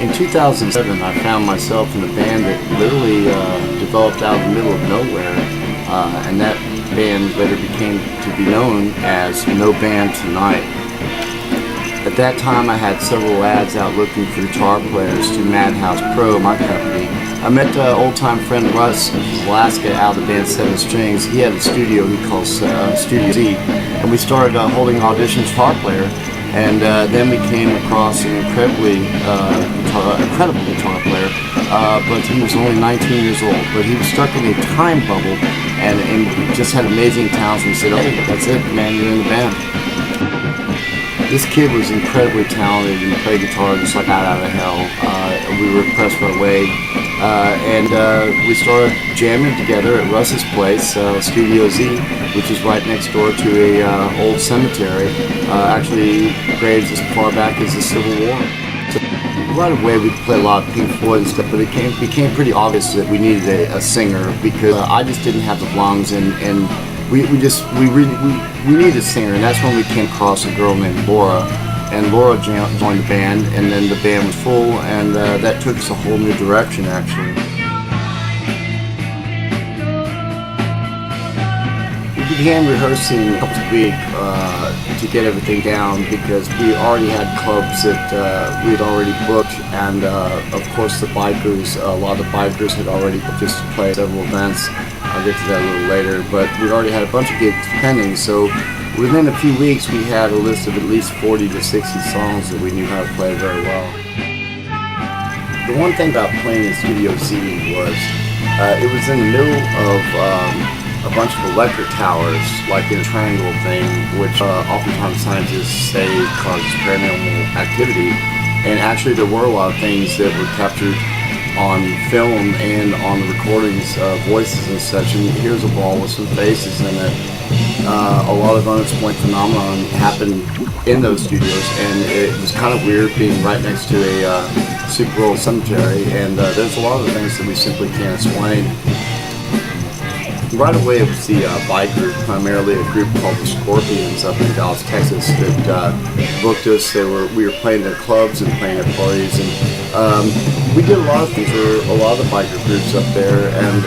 In 2007, I found myself in a band that literally developed out of the middle of nowhere, and that band later became to be known as Nobantonite. At that time, I had several ads out looking for guitar players to Madhouse Pro, my company. I met old-time friend Russ from Alaska out of the band Seven Strings. He had a studio he called Studio Z, and we started holding auditions for guitar player. And then we came across an incredible guitar player, but he was only 19 years old. But he was stuck in a time bubble, and he just had amazing talents. And we said, "Hey, that's it, man, you're in the band." This kid was incredibly talented and played guitar just like out of hell. We were impressed right away, and we started jamming together at Russ's place, Studio Z, which is right next door to a old cemetery. Actually, graves as far back as the Civil War. So right away, we played a lot of Pink Floyd and stuff, but it became pretty obvious that we needed a singer because I just didn't have the lungs and we needed a singer, and that's when we came across a girl named Laura, and Laura joined the band, and then the band was full, and that took us a whole new direction actually. We began rehearsing once a week to get everything down because we already had clubs that we had already booked, and of course the bikers, a lot of the bikers had already booked us to play several events. I'll get to that a little later, but we already had a bunch of gigs pending, so within a few weeks we had a list of at least 40 to 60 songs that we knew how to play very well. The one thing about playing in Studio Z was it was in the middle of a bunch of electric towers, like in a triangle thing, which oftentimes scientists say causes paranormal activity, and actually there were a lot of things that were captured on film and on the recordings, voices and such, and here's a ball with some faces in it. A lot of unexplained phenomenon happened in those studios, and it was kind of weird being right next to a super old cemetery, and there's a lot of things that we simply can't explain. Right away it was the bikers, primarily a group called the Scorpions up in Dallas, Texas, that booked us. We were playing at clubs and playing at parties, and we did a lot of things for a lot of the biker groups up there, and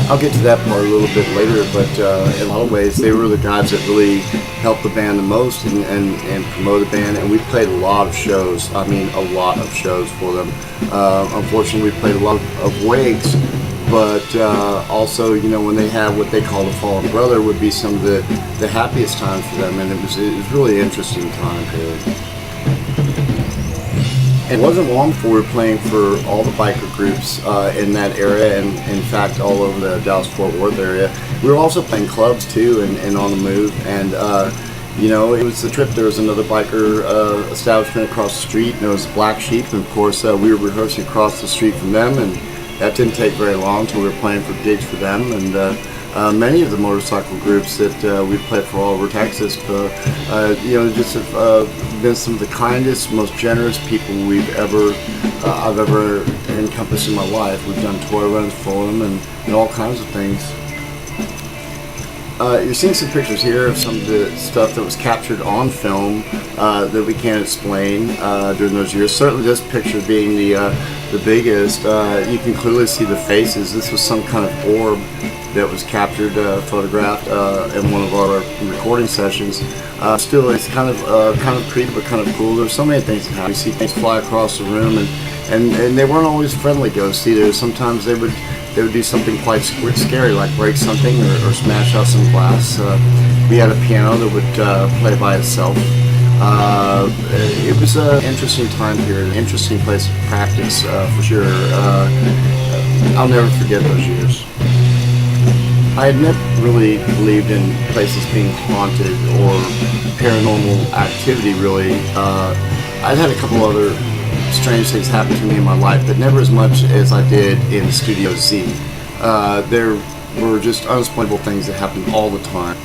I'll get to that part a little bit later, but in a lot of ways they were the guys that really helped the band the most and promoted the band, and we played a lot of shows. I mean, a lot of shows for them. Unfortunately, we played a lot of wakes, but also, you know, when they had what they call the Fallen Brother would be some of the happiest times for them, and it was really an interesting time period. It wasn't long before we were playing for all the biker groups in that area, and in fact all over the Dallas-Fort Worth area. We were also playing clubs too, and on the move, and you know, it was a trip. There was another biker establishment across the street, and it was Black Sheep, and of course we were rehearsing across the street from them, and that didn't take very long until we were playing for gigs for them, and many of the motorcycle groups that we played for all over Texas, you know, just have been some of the kindest, most generous people I've ever encompassed in my life. We've done toy runs for them and all kinds of things. You're seeing some pictures here of some of the stuff that was captured on film that we can't explain during those years. Certainly this picture being the biggest. You can clearly see the faces. This was some kind of orb that was captured, photographed in one of our recording sessions. Still, it's kind of creepy, but kind of cool. There's so many things that happen. You see things fly across the room, and they weren't always friendly ghosts either. Sometimes they would do something quite scary, like break something or smash out some glass. We had a piano that would play by itself. It was an interesting time period, an interesting place to practice for sure. I'll never forget those years. I had never really believed in places being haunted or paranormal activity, really. I'd had a couple other strange things happen to me in my life, but never as much as I did in Studio Z. There were just unexplainable things that happened all the time.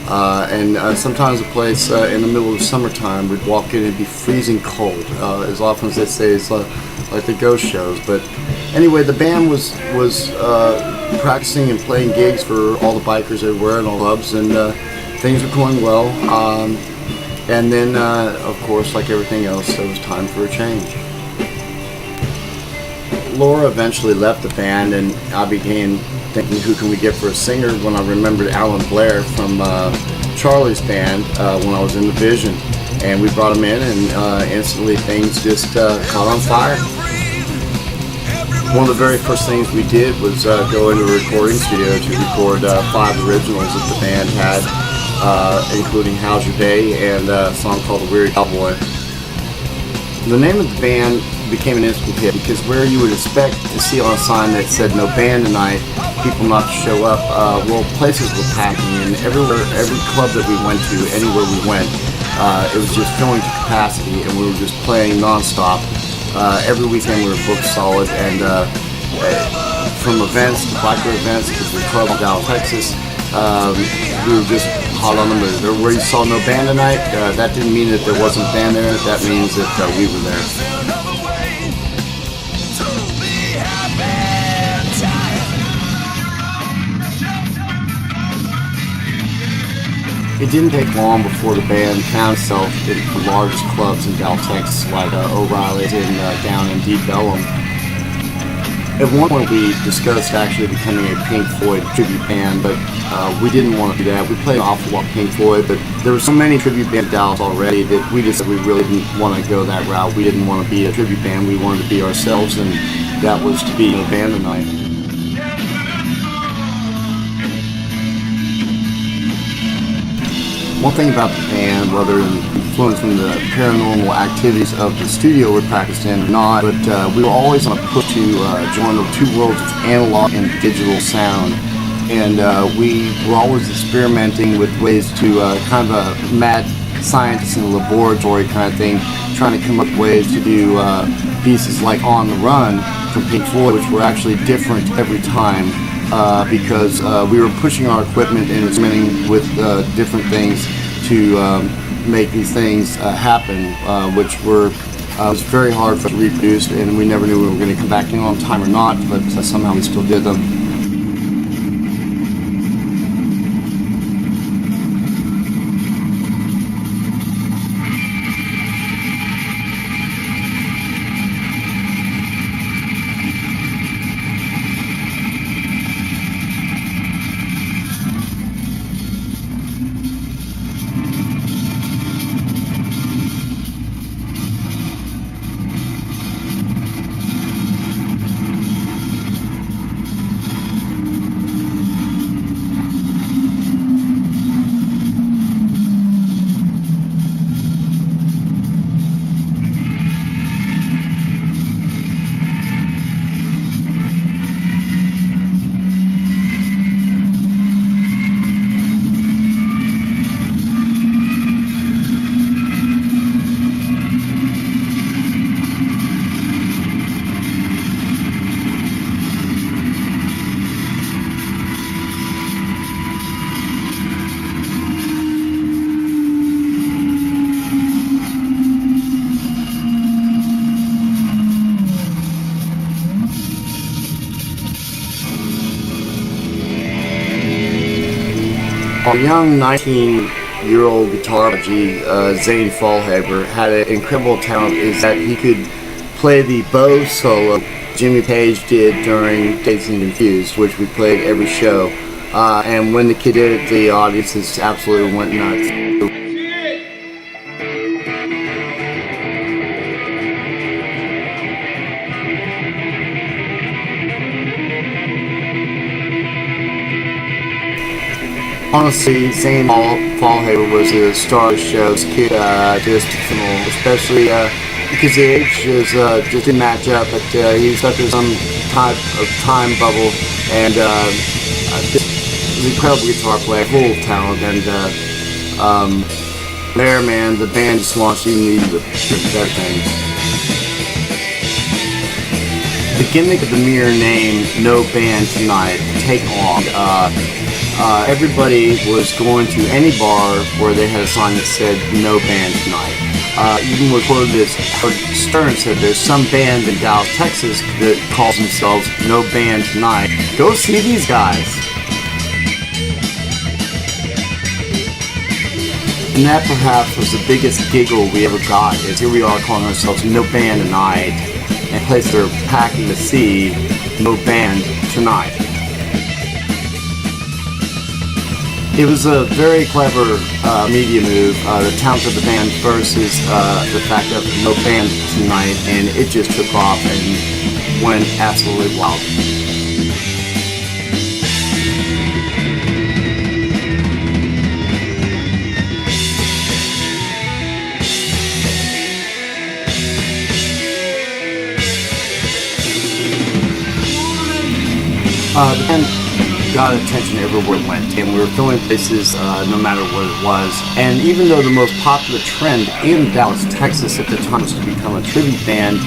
And sometimes a place in the middle of summertime, we'd walk in and it'd be freezing cold. As often as they say, it's like the ghost shows. But anyway, the band was practicing and playing gigs for all the bikers everywhere and all the clubs, and things were going well. And then, of course, like everything else, it was time for a change. Laura eventually left the band, and I began thinking, who can we get for a singer, when I remembered Alan Blair from Charlie's band when I was in the Vision. And we brought him in, and instantly things just caught on fire. One of the very first things we did was go into a recording studio to record 5 originals that the band had, including How's Your Day and a song called The Weary Cowboy. The name of the band became an instant hit because where you would expect to see on a sign that said "No Band Tonight," people not to show up, well, places were packing, and everywhere, every club that we went to, anywhere we went, it was just filling to capacity, and we were just playing nonstop. Every weekend we were booked solid, and from events to biker events to the club in Dallas, Texas, we were just hot on the move. Where you saw No Band Tonight, that didn't mean that there wasn't a band there. That means that we were there. It didn't take long before the band found itself in the largest clubs in Dallas, Texas, like O'Reilly's and down in Deep Ellum. At one point we discussed actually becoming a Pink Floyd tribute band, but we didn't want to do that. We played an awful lot of Pink Floyd, but there were so many tribute bands in Dallas already that we just said we really didn't want to go that route. We didn't want to be a tribute band, we wanted to be ourselves, and that was to be Nobantonite. One thing about the band, whether influenced from the paranormal activities of the studio we practiced in or not, but we were always on a push to join the two worlds of analog and digital sound. And we were always experimenting with ways to kind of a mad scientist in a laboratory kind of thing, trying to come up with ways to do pieces like On the Run from Pink Floyd, which were actually different every time. Because we were pushing our equipment and experimenting with different things to make these things happen, which was very hard for us to reproduce, and we never knew we were going to come back in on time or not, but somehow we still did them. Our young 19-year-old guitar prodigy, Zane Fallhaber, had an incredible talent is that he could play the bow solo Jimmy Page did during Dazed and Confused, which we played every show. And when the kid did it, the audiences absolutely went nuts. Honestly, Zane Fallhaber was a star of the show. This kid just phenomenal, especially because the age just didn't match up, but he was stuck in some type of time bubble, and just was an incredible guitar player, full of talent, and there, man, the band just launched even the better things. The gimmick of the mere name, No Band Tonight, take off. Everybody was going to any bar where they had a sign that said "No Band Tonight." Even recorded this, Stern said there's some band in Dallas, Texas that calls themselves No Band Tonight. Go see these guys. And that perhaps was the biggest giggle we ever got, is here we are calling ourselves No Band Tonight. and place they're packing to see No Band Tonight. It was a very clever media move, the talent of the band versus the fact of No Band Tonight, and it just took off and went absolutely wild. The band got attention everywhere it went, and we were filling places no matter what it was. And even though the most popular trend in Dallas, Texas at the time was to become a tribute band,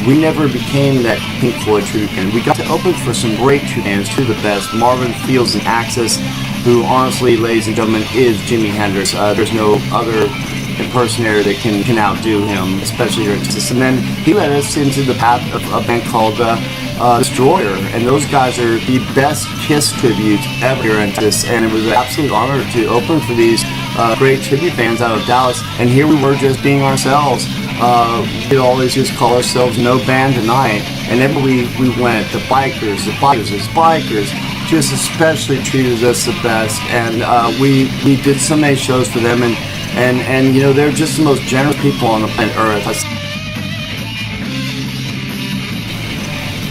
we never became that Pink Floyd tribute band. We got to open for some great tribute bands, two of the best, Marvin Fields and Axis, who honestly, ladies and gentlemen, is Jimi Hendrix. There's no other impersonator that can outdo him, especially here in Texas. And then he led us into the path of a band called Destroyer, and those guys are the best Kiss tribute ever here in Texas, and it was an absolute honor to open for these great tribute bands out of Dallas, and here we were just being ourselves. We'd always just call ourselves No Band Tonight, and then we went, the bikers just especially treated us the best, and we did so many shows for them, and you know, they're just the most generous people on the planet Earth.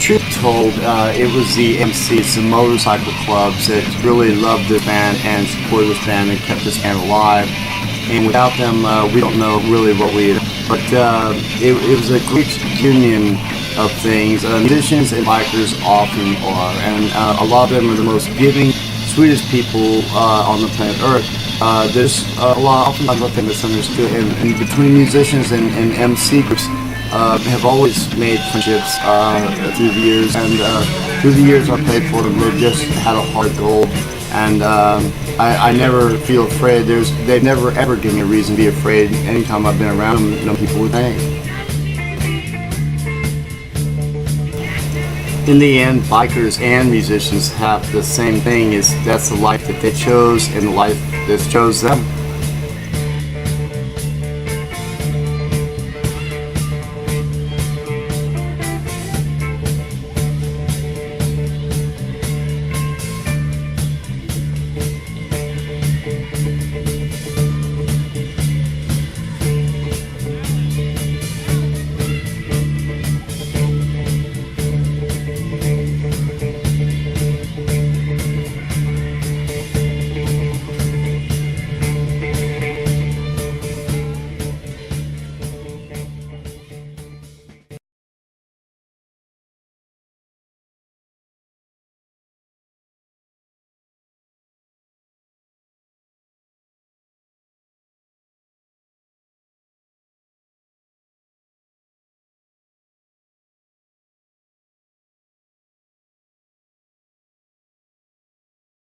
Truth told, it was the MCs, the motorcycle clubs, that really loved this band and supported this band and kept this band alive. And without them, we don't know really what we'd. But it was a great union of things. Musicians and bikers often are, and a lot of them are the most giving, sweetest people on the planet Earth. There's a lot often about them misunderstood, and between musicians and MC groups. Have always made friendships through the years, and through the years I played for them, they've just had a heart of gold, and I never feel afraid. They've never ever given me a reason to be afraid. Anytime I've been around them, you know, people would think. In the end, bikers and musicians have the same thing, is that's the life that they chose and the life that chose them.